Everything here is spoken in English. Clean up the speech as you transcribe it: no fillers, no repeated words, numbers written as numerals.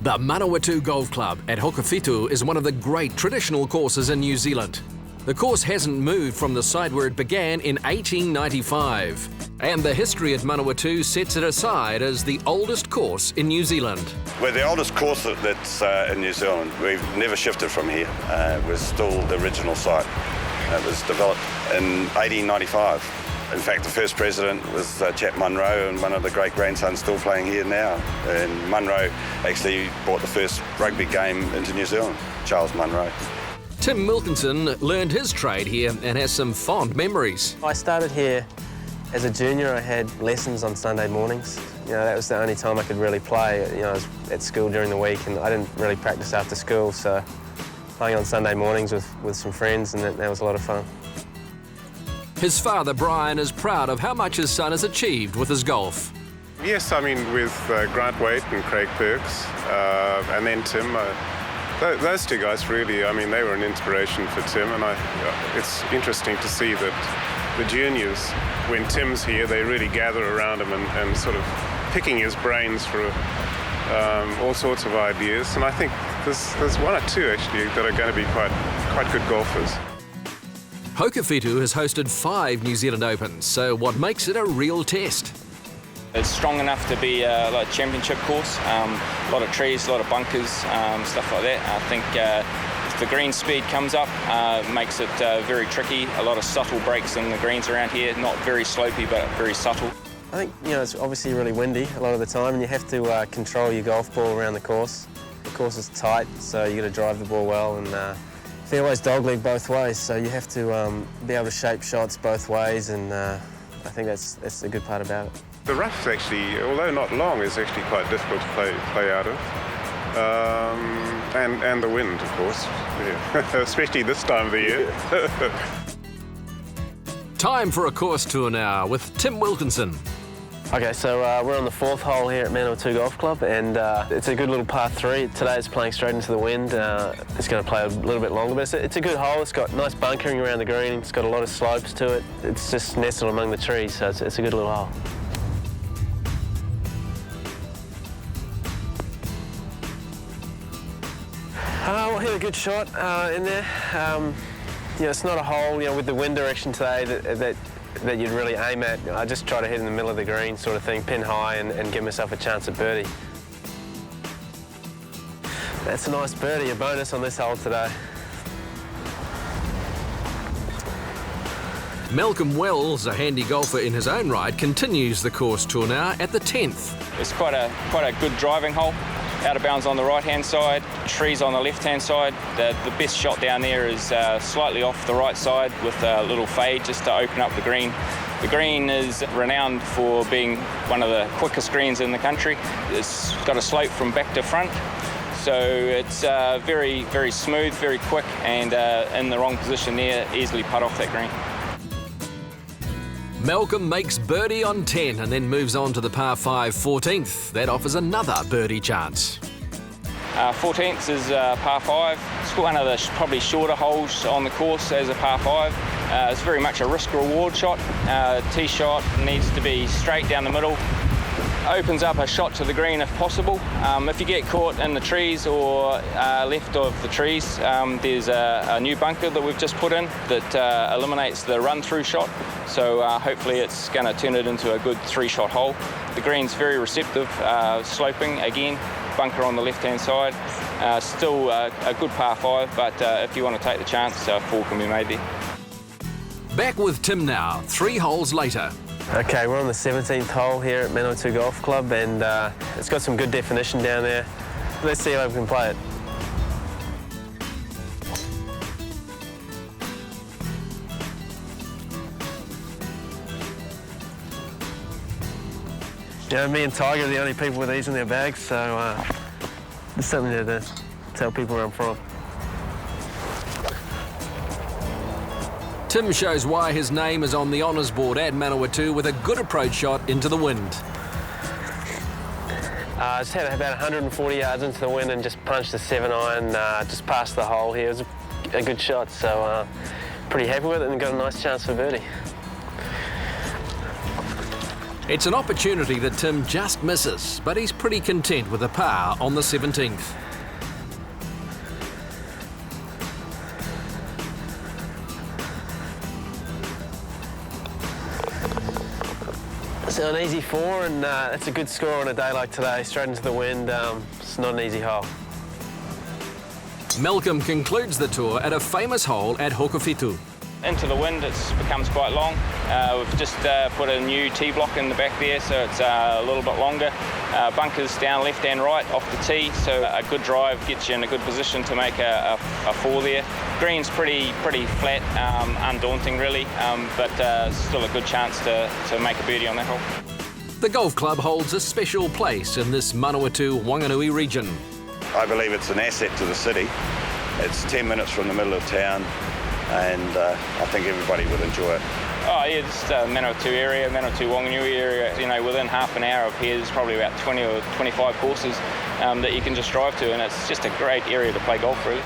The Manawatu Golf Club at Hokowhitu is one of the great traditional courses in New Zealand. The course hasn't moved from the site where it began in 1895. And the history at Manawatu sets it aside as the oldest course in New Zealand. We're the oldest course that's in New Zealand. We've never shifted from here. We're still the original site. It was developed in 1895. In fact, the first president was chap Munro, and one of the great-grandsons still playing here now. And Munro actually brought the first rugby game into New Zealand, Charles Munro. Tim Wilkinson learned his trade here and has some fond memories. I started here as a junior. I had lessons on Sunday mornings. You know, that was the only time I could really play. You know, I was at school during the week and I didn't really practice after school, so playing on Sunday mornings with some friends, and that was a lot of fun. His father, Brian, is proud of how much his son has achieved with his golf. Yes, I mean, with Grant Waite and Craig Perks, and then Tim, those two guys really, I mean, they were an inspiration for Tim, and it's interesting to see that the juniors, when Tim's here, they really gather around him and sort of picking his brains for all sorts of ideas. And I think there's one or two, actually, that are going to be quite good golfers. Hokowhitu has hosted 5 New Zealand Opens, so what makes it a real test? It's strong enough to be like a championship course. A lot of trees, a lot of bunkers, stuff like that. I think if the green speed comes up, makes it very tricky. A lot of subtle breaks in the greens around here, not very slopey, but very subtle. I think, you know, it's obviously really windy a lot of the time, and you have to control your golf ball around the course. The course is tight, so you got to drive the ball well, and fairway's dogleg both ways, so you have to be able to shape shots both ways, and I think that's the good part about it. The rough's actually, although not long, is actually quite difficult to play out of. And the wind, of course, yeah. Especially this time of the year. Time for a course tour now with Tim Wilkinson. Okay, so we're on the 4th hole here at Manawatu Golf Club, and it's a good little par 3. Today it's playing straight into the wind. It's going to play a little bit longer, but it's a good hole. It's got nice bunkering around the green. It's got a lot of slopes to it. It's just nestled among the trees, so it's a good little hole. We'll hit a good shot in there. You know, it's not a hole, you know, with the wind direction today that you'd really aim at. I just try to hit in the middle of the green sort of thing, pin high, and give myself a chance at birdie. That's a nice birdie, a bonus on this hole today. Malcolm Wells, a handy golfer in his own right, continues the course tour now at the 10th. It's quite a good driving hole. Out of bounds on the right-hand side, trees on the left-hand side. The best shot down there is slightly off the right side with a little fade just to open up the green. The green is renowned for being one of the quickest greens in the country. It's got a slope from back to front, so it's very, very smooth, very quick, and in the wrong position there, easily putt off that green. Malcolm makes birdie on 10 and then moves on to the par 5 14th. That offers another birdie chance. 14th is par 5. It's one of the probably shorter holes on the course as a par 5. It's very much a risk-reward shot. Tee shot needs to be straight down the middle. Opens up a shot to the green if possible. If you get caught in the trees or left of the trees, there's a new bunker that we've just put in that eliminates the run-through shot. So hopefully it's going to turn it into a good 3-shot hole. The green's very receptive, sloping again, bunker on the left-hand side. Still a good par 5, but if you want to take the chance, 4 can be made there. Back with Tim now, 3 holes later. Okay, we're on the 17th hole here at Manawatu Golf Club, and it's got some good definition down there. Let's see how we can play it. You know, me and Tiger are the only people with these in their bags, so it's something to tell people where I'm from. Tim shows why his name is on the honours board at Manawatu with a good approach shot into the wind. I just had about 140 yards into the wind and just punched a 7-iron just past the hole here. It was a good shot, so pretty happy with it and got a nice chance for birdie. It's an opportunity that Tim just misses, but he's pretty content with a par on the 17th. So an easy 4, and that's a good score on a day like today. Straight into the wind, it's not an easy hole. Malcolm concludes the tour at a famous hole at Hokowhitu. Into the wind, it becomes quite long. We've just put a new tee block in the back there, so it's a little bit longer. Bunkers down left and right off the tee, so a good drive gets you in a good position to make a 4 there. Green's pretty flat, undaunting really, but still a good chance to make a birdie on that hole. The golf club holds a special place in this Manawatu Wanganui region. I believe it's an asset to the city. It's 10 minutes from the middle of town, and I think everybody would enjoy it. Oh yeah, just Manawatu area, Manawatu Wanganui area. You know, within half an hour of here, there's probably about 20 or 25 courses that you can just drive to, and it's just a great area to play golf, really.